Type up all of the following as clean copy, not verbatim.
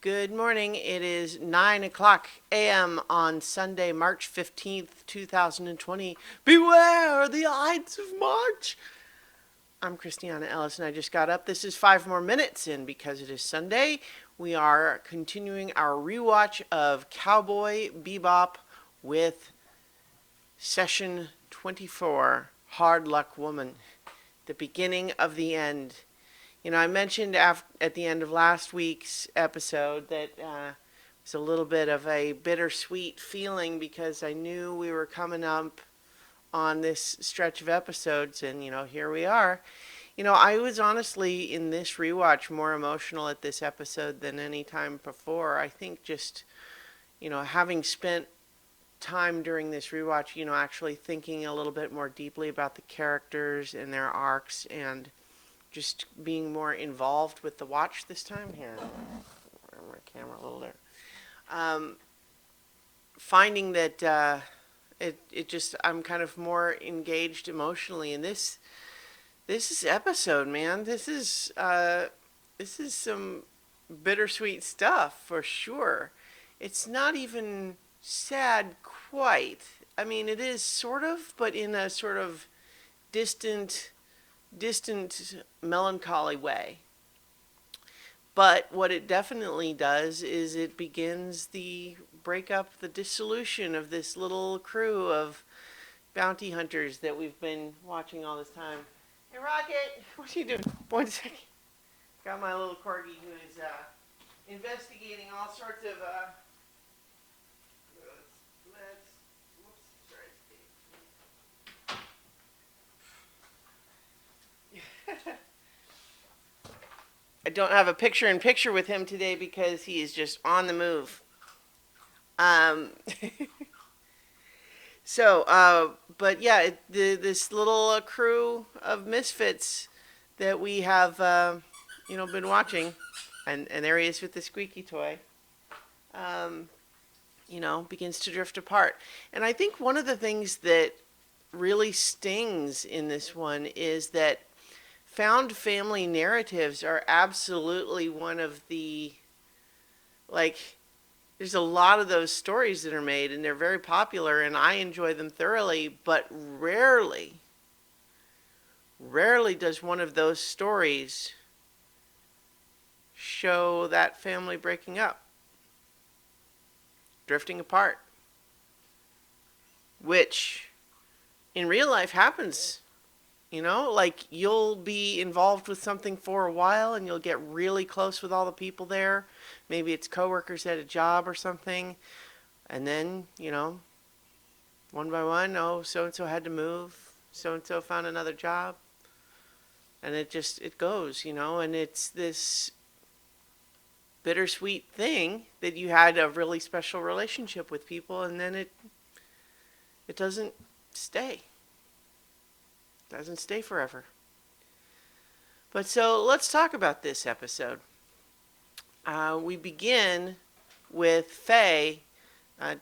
Good morning. It is 9 o'clock a.m. on Sunday, March 15th, 2020. Beware the Ides of March! I'm Christiana Ellis and I just got up. This is 5 more minutes, and because it is Sunday, we are continuing our rewatch of Cowboy Bebop with Session 24, Hard Luck Woman, the beginning of the end. I mentioned at the end of last week's episode that it was a little bit of a bittersweet feeling because I knew we were coming up on this stretch of episodes, and here we are. I was honestly in this rewatch more emotional at this episode than any time before. I think just, having spent time during this rewatch, actually thinking a little bit more deeply about the characters and their arcs, and just being more involved with the watch this time. Here, my camera a little there. Finding that it just, I'm kind of more engaged emotionally in this is episode, man. This is some bittersweet stuff for sure. It's not even sad quite. I mean, it is sort of, but in a sort of distant melancholy way. But what it definitely does is it begins the breakup, the dissolution of this little crew of bounty hunters that we've been watching all this time. Hey, Rocket, what are you doing? 1 second. Got my little corgi who is investigating all sorts of. I don't have a picture-in-picture with him today because he is just on the move. But yeah, this little crew of misfits that we have, been watching, and there he is with the squeaky toy, begins to drift apart. And I think one of the things that really stings in this one is that found family narratives are absolutely one of the, there's a lot of those stories that are made and they're very popular and I enjoy them thoroughly, but rarely does one of those stories show that family breaking up, drifting apart, which in real life happens. You'll be involved with something for a while and you'll get really close with all the people there. Maybe it's coworkers at a job or something. And then, one by one, oh, so-and-so had to move. So-and-so found another job. And it goes, and it's this bittersweet thing that you had a really special relationship with people and then it doesn't stay. Doesn't stay forever. But so let's talk about this episode. We begin with Faye,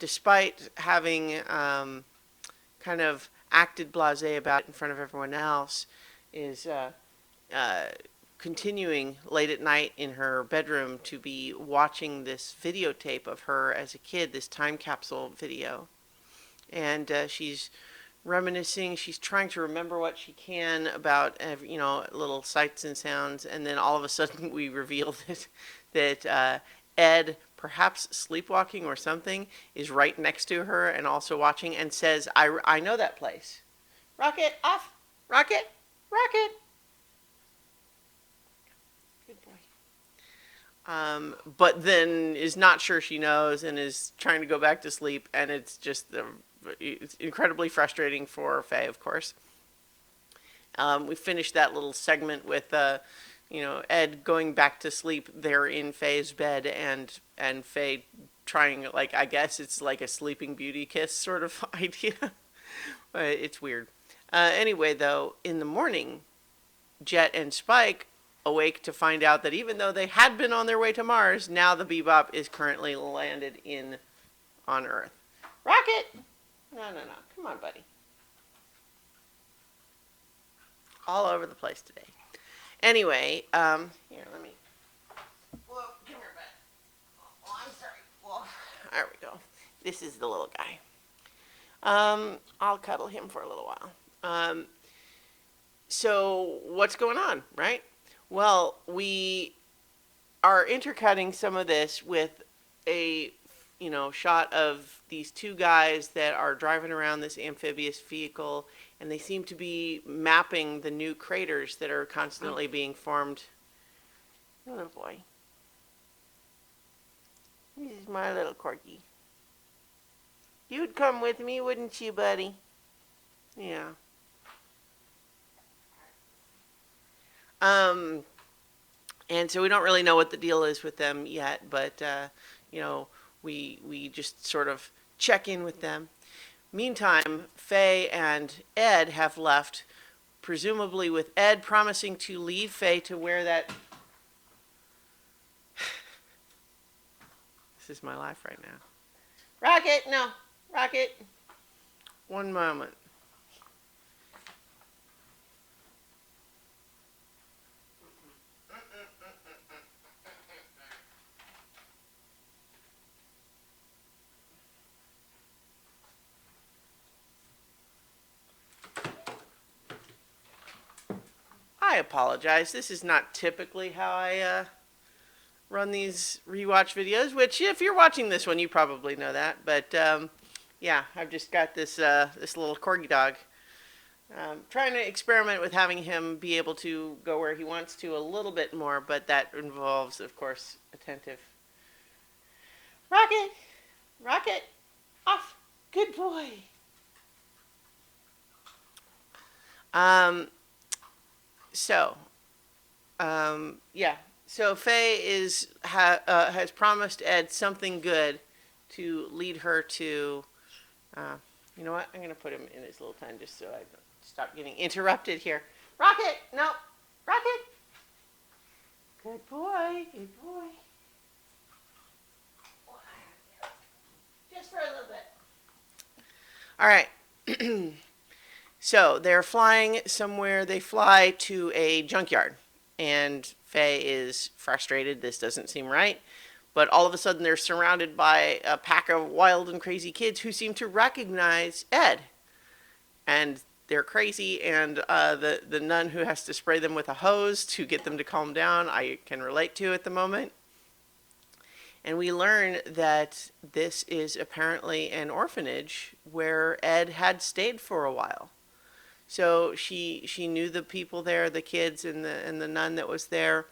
despite having kind of acted blasé about it in front of everyone else, is continuing late at night in her bedroom to be watching this videotape of her as a kid, this time capsule video. And she's reminiscing. She's trying to remember what she can about, little sights and sounds. And then all of a sudden we reveal that Ed, perhaps sleepwalking or something, is right next to her and also watching and says, I know that place. Rocket, off! Rocket! Rocket! Good boy. But then is not sure she knows and is trying to go back to sleep, and it's just it's incredibly frustrating for Faye, of course. We finished that little segment with, Ed going back to sleep there in Faye's bed, and Faye trying, I guess it's like a Sleeping Beauty kiss sort of idea. It's weird. Anyway, though, in the morning, Jet and Spike awake to find out that even though they had been on their way to Mars, now the Bebop is currently landed on Earth. Rocket! No. Come on, buddy. All over the place today. Anyway, here, let me. Whoa, come here, bud. There we go. This is the little guy. I'll cuddle him for a little while. So what's going on, right? Well, we are intercutting some of this with a shot of these two guys that are driving around this amphibious vehicle, and they seem to be mapping the new craters that are constantly being formed. Little boy. This is my little corgi. You'd come with me, wouldn't you, buddy? Yeah. And so we don't really know what the deal is with them yet, but we just sort of check in with them. Meantime, Faye and Ed have left, presumably with Ed promising to leave Faye to wear that. This is my life right now. Rocket, no, Rocket. One moment. I apologize. This is not typically how I run these rewatch videos, which if you're watching this one, you probably know that. But yeah, I've just got this little corgi dog. Trying to experiment with having him be able to go where he wants to a little bit more, but that involves, of course, attentive. Rocket! Rocket! Off! Good boy! Yeah. So Faye has promised Ed something good to lead her to. You know what? I'm going to put him in his little pen just so I don't stop getting interrupted here. Rocket! No! Rocket! Good boy. Good boy. Just for a little bit. All right. So they're flying somewhere. They fly to a junkyard. And Faye is frustrated. This doesn't seem right. But all of a sudden they're surrounded by a pack of wild and crazy kids who seem to recognize Ed. And they're crazy, and the nun who has to spray them with a hose to get them to calm down, I can relate to at the moment. And we learn that this is apparently an orphanage where Ed had stayed for a while. So she knew the people there, the kids and the nun that was there.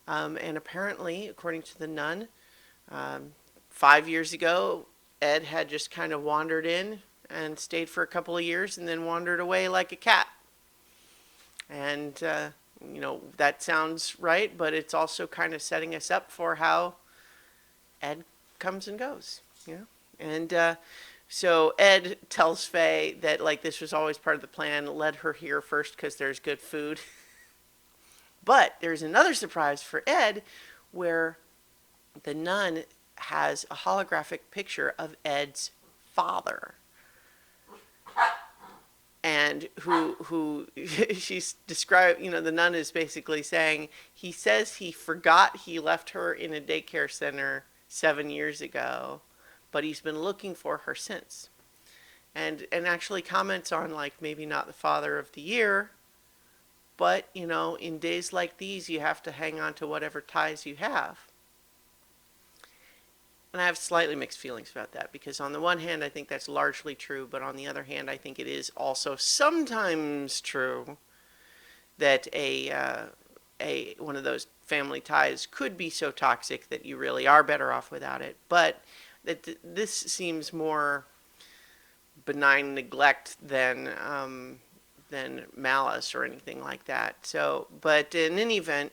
And apparently, according to the nun, 5 years ago, Ed had just kind of wandered in and stayed for a couple of years and then wandered away like a cat. And, that sounds right, but it's also kind of setting us up for how Ed comes and goes, And so Ed tells Faye that, this was always part of the plan, led her here first because there's good food. But there's another surprise for Ed where the nun has a holographic picture of Ed's father. And who she's described, the nun is basically saying, he says he forgot he left her in a daycare center 7 years ago, but he's been looking for her since. And actually comments on, maybe not the father of the year, but, in days like these, you have to hang on to whatever ties you have. And I have slightly mixed feelings about that, because on the one hand, I think that's largely true, but on the other hand, I think it is also sometimes true that one of those family ties could be so toxic that you really are better off without it. But that this seems more benign neglect than malice or anything like that. So, but in any event,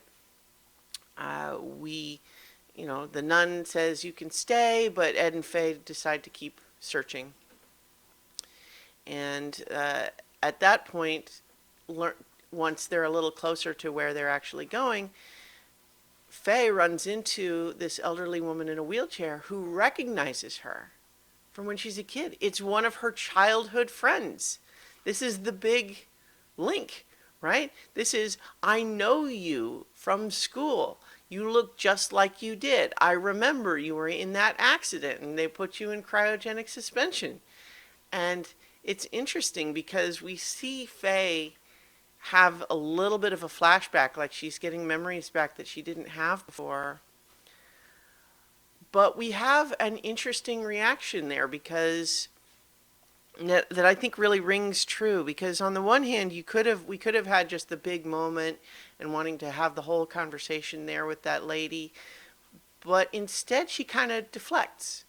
the nun says you can stay, but Ed and Faye decide to keep searching. And at that point, once they're a little closer to where they're actually going, Faye runs into this elderly woman in a wheelchair who recognizes her from when she's a kid. It's one of her childhood friends. This is the big link, right? This is, I know you from school. You look just like you did. I remember you were in that accident and they put you in cryogenic suspension. And it's interesting because we see Faye have a little bit of a flashback, like she's getting memories back that she didn't have before. But we have an interesting reaction there because that I think really rings true, because on the one hand we could have had just the big moment and wanting to have the whole conversation there with that lady, but instead she kind of deflects.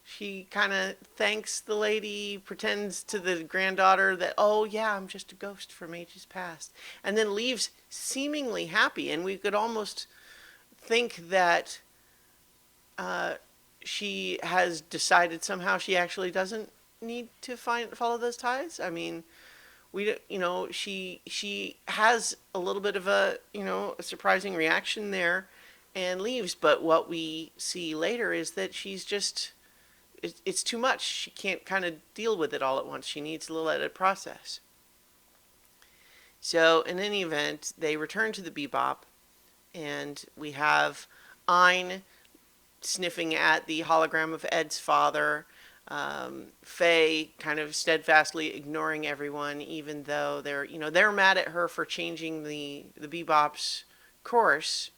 She kind of thanks the lady, pretends to the granddaughter that, oh yeah, I'm just a ghost from ages past, and then leaves seemingly happy. And we could almost think that she has decided somehow she actually doesn't need to follow those ties. I mean, she has a little bit of a a surprising reaction there, and leaves. But what we see later is that she's just it's too much. She can't kind of deal with it all at once. She needs a little at a process. So in any event, they return to the Bebop, and we have Ein sniffing at the hologram of Ed's father. Faye kind of steadfastly ignoring everyone, even though they're mad at her for changing the Bebop's course.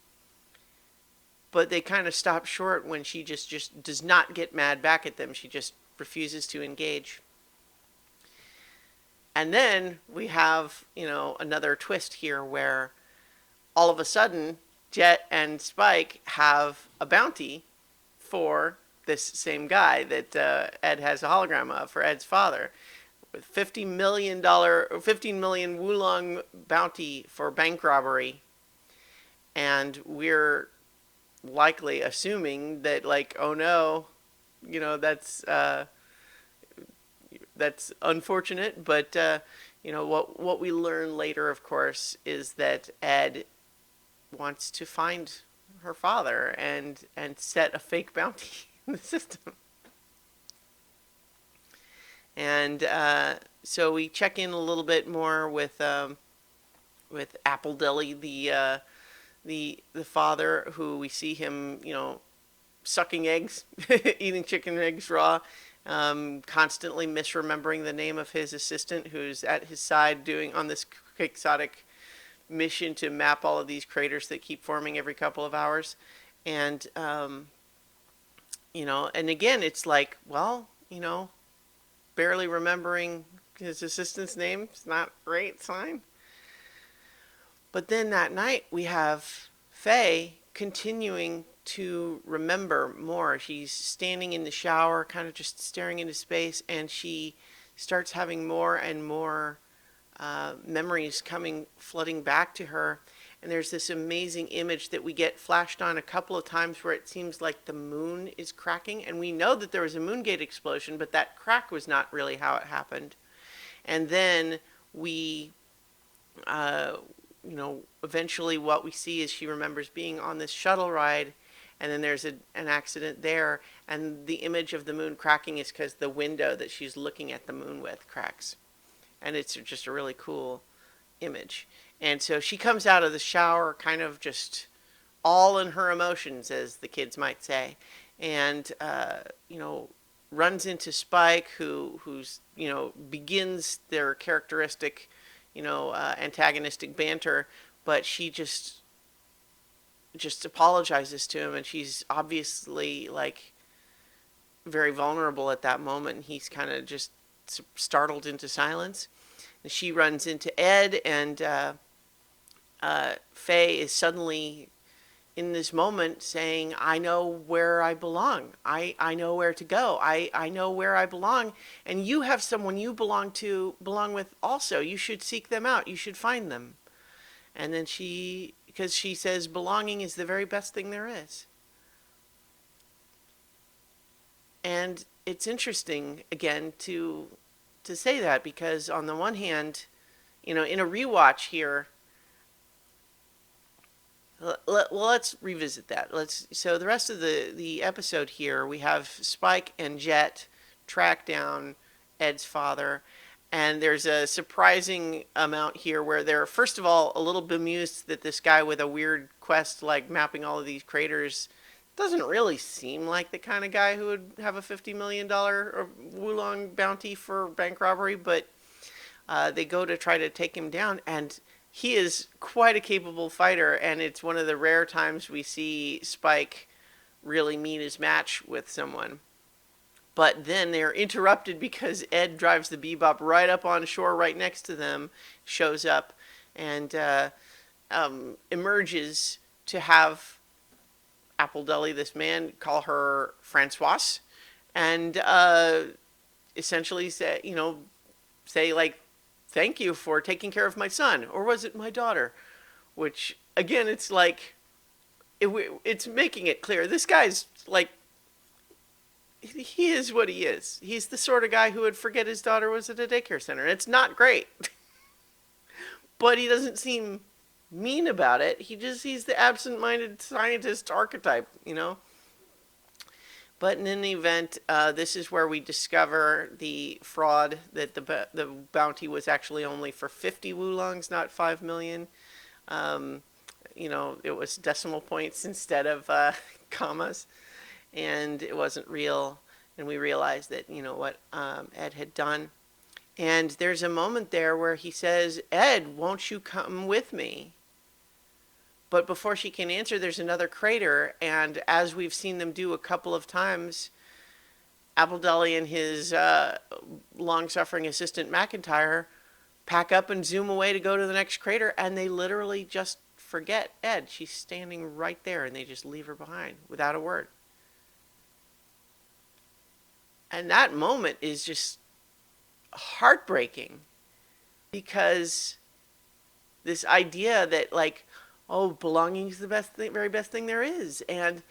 But they kind of stop short when she just does not get mad back at them. She just refuses to engage. And then we have, another twist here where all of a sudden Jet and Spike have a bounty for this same guy that Ed has a hologram of, for Ed's father, with $50 million or 15 million Wulong bounty for bank robbery. And we're likely assuming that, like, oh no, that's unfortunate. But what we learn later, of course, is that Ed wants to find her father and set a fake bounty in the system. And so we check in a little bit more with Apple Deli, the father, who we see him, sucking eggs, eating chicken eggs raw, constantly misremembering the name of his assistant, who's at his side doing on this quixotic mission to map all of these craters that keep forming every couple of hours. And and again, it's like, well, barely remembering his assistant's name is not a great sign. But then that night we have Faye continuing to remember more. She's standing in the shower, kind of just staring into space, and she starts having more and more memories flooding back to her. And there's this amazing image that we get flashed on a couple of times where it seems like the moon is cracking. And we know that there was a Moongate explosion, but that crack was not really how it happened. And then we, eventually what we see is she remembers being on this shuttle ride, and then there's an accident there. And the image of the moon cracking is because the window that she's looking at the moon with cracks. And it's just a really cool image. And so she comes out of the shower kind of just all in her emotions, as the kids might say, and runs into Spike, who's begins their characteristic antagonistic banter, but she just apologizes to him, and she's obviously like very vulnerable at that moment, and he's kind of just startled into silence. And she runs into Ed, and Faye is suddenly in this moment saying, I know where I belong. I know where to go. I know where I belong. And you have someone you belong with also. You should seek them out. You should find them. And then because she says belonging is the very best thing there is. And it's interesting, again, to say that, because on the one hand, in a rewatch here, let's revisit that. So the rest of the episode here, we have Spike and Jet track down Ed's father, And there's a surprising amount here where they're, first of all, a little bemused that this guy with a weird quest like mapping all of these craters doesn't really seem like the kind of guy who would have a $50 million Wulong bounty for bank robbery, but they go to try to take him down, and he is quite a capable fighter, and it's one of the rare times we see Spike really meet his match with someone. But then they're interrupted because Ed drives the Bebop right up on shore, right next to them, shows up, and emerges to have Apple Deli, this man, call her Francoise, and essentially say like, thank you for taking care of my son, or was it my daughter? Which, again, it's like, it's making it clear. This guy's like, he is what he is. He's the sort of guy who would forget his daughter was at a daycare center. It's not great. But he doesn't seem mean about it. He's the absent-minded scientist archetype, you know? But in any event, this is where we discover the fraud, that the bounty was actually only for 50 Wulongs, not 5 million. It was decimal points instead of commas. And it wasn't real, and we realized that, what Ed had done. And there's a moment there where he says, Ed, won't you come with me? But before she can answer, there's another crater, and as we've seen them do a couple of times, Appledeli and his long-suffering assistant McIntyre pack up and zoom away to go to the next crater, and they literally just forget Ed. She's standing right there, and they just leave her behind without a word. And that moment is just heartbreaking, because this idea that, like, oh, belonging is the best thing, very best thing there is, and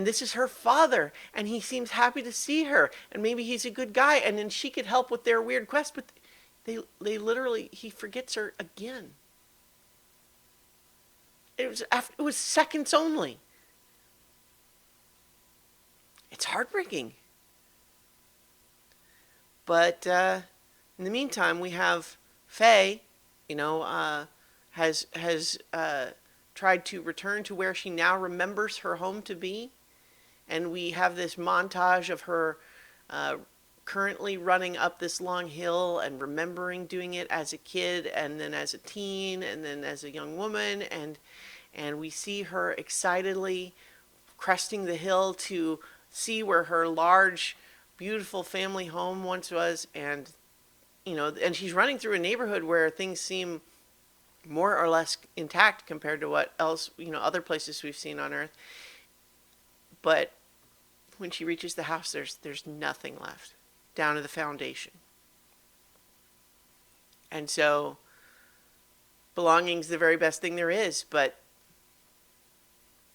this is her father, and he seems happy to see her, and maybe he's a good guy, and then she could help with their weird quest, but they literally, he forgets her again. It was seconds only. It's heartbreaking. But in the meantime, we have Faye, has tried to return to where she now remembers her home to be. And we have this montage of her currently running up this long hill and remembering doing it as a kid, and then as a teen, and then as a young woman. And we see her excitedly cresting the hill to see where her large, beautiful family home once was, and she's running through a neighborhood where things seem more or less intact compared to what else, other places we've seen on Earth. But when she reaches the house, there's nothing left, down to the foundation. And so belonging's the very best thing there is, but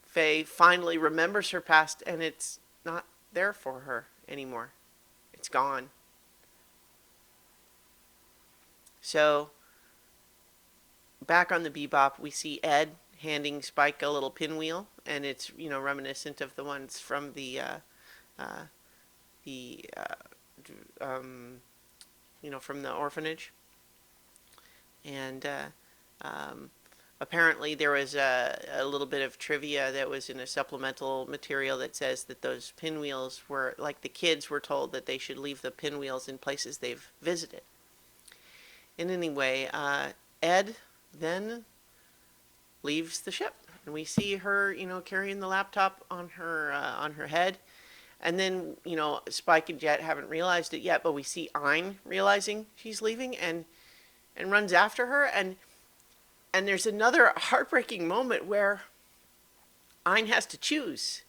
Faye finally remembers her past, and it's not there for her anymore. It's gone. So back on the Bebop, we see Ed handing Spike a little pinwheel, and it's reminiscent of the ones from the from the orphanage. And apparently there was a little bit of trivia that was in a supplemental material that says that those pinwheels were, like, the kids were told that they should leave the pinwheels in places they've visited. And anyway, Ed then leaves the ship, and we see her, carrying the laptop on her head. And then, Spike and Jet haven't realized it yet, but we see Ein realizing she's leaving and runs after her. And there's another heartbreaking moment where Ein has to choose,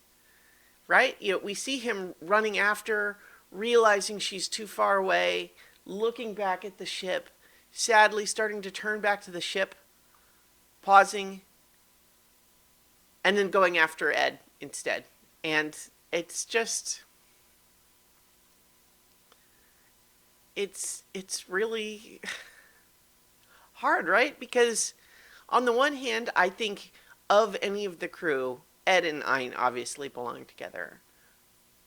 right? We see him running after, realizing she's too far away, looking back at the ship, sadly starting to turn back to the ship, pausing, and then going after Ed instead. And it's just, it's really hard, right? Because on the one hand, I think of any of the crew, Ed and Ein obviously belong together.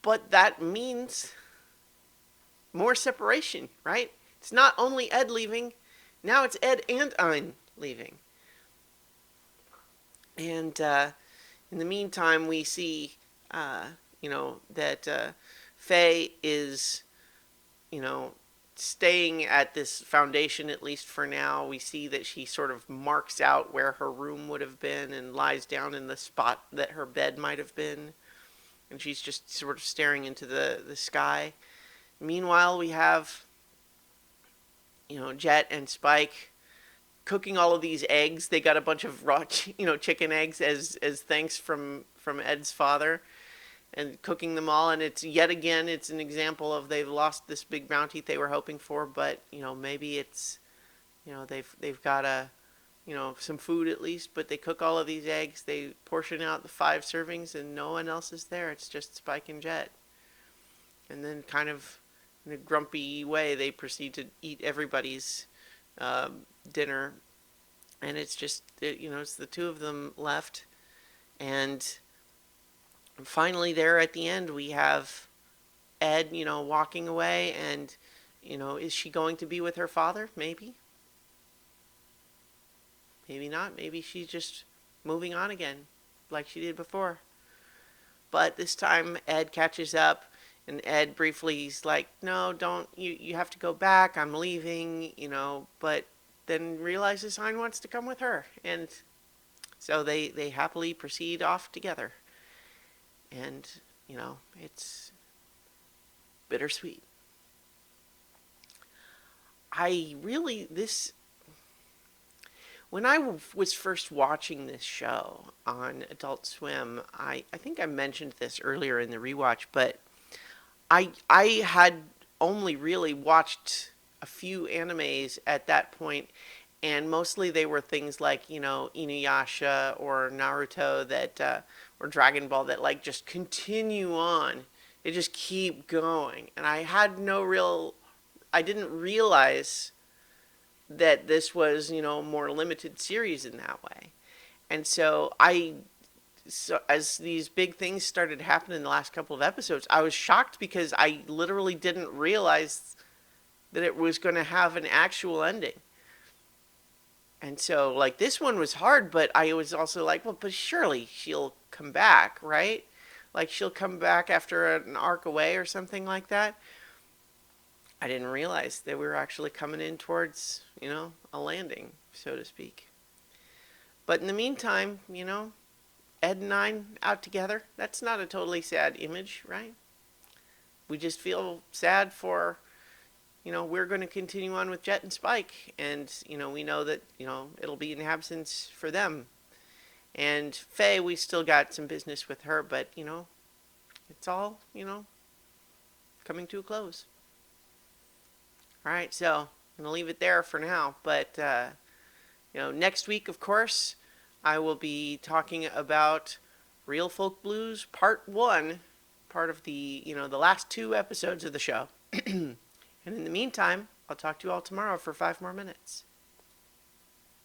But that means more separation, right? It's not only Ed leaving, now it's Ed and Ein leaving. And in the meantime, we see, that Faye is, you know, staying at this foundation, at least for now. We see that she sort of marks out where her room would have been and lies down in the spot that her bed might have been. And she's just sort of staring into the sky. Meanwhile, we have, Jet and Spike cooking all of these eggs. They got a bunch of raw, chicken eggs as thanks from Ed's father, and cooking them all. And it's yet again, it's an example of they've lost this big bounty they were hoping for, but maybe it's, they've got some food at least. But they cook all of these eggs. They portion out the 5 servings, and no one else is there. It's just Spike and Jet. And then, kind of in a grumpy way, they proceed to eat everybody's dinner, and it's just it's the 2 of them left. And finally, there at the end, we have Ed walking away, and is she going to be with her father? Maybe not. Maybe she's just moving on again like she did before. But this time Ed catches up, and Ed briefly is like, no, don't, you have to go back, I'm leaving, but then realizes Hein wants to come with her. And so they happily proceed off together. And, it's bittersweet. When I was first watching this show on Adult Swim, I think I mentioned this earlier in the rewatch, but I had only really watched a few animes at that point, and mostly they were things like, Inuyasha or Naruto that, or Dragon Ball that like just continue on. They just keep going. And I didn't realize that this was, more limited series in that way. And so as these big things started happening in the last couple of episodes, I was shocked because I literally didn't realize that it was going to have an actual ending. And so, like, this one was hard, but I was also like, well, but surely she'll come back, right? Like, she'll come back after an arc away or something like that. I didn't realize that we were actually coming in towards, a landing, so to speak. But in the meantime, Ed and Ein out together, that's not a totally sad image, right? We just feel sad for, we're going to continue on with Jet and Spike. And, we know that, it'll be in absence for them. And Faye, we still got some business with her, but, it's all, coming to a close. All right, so I'm going to leave it there for now. But, next week, of course, I will be talking about Real Folk Blues Part 1, part of the, the last 2 episodes of the show. And in the meantime, I'll talk to you all tomorrow for 5 more minutes.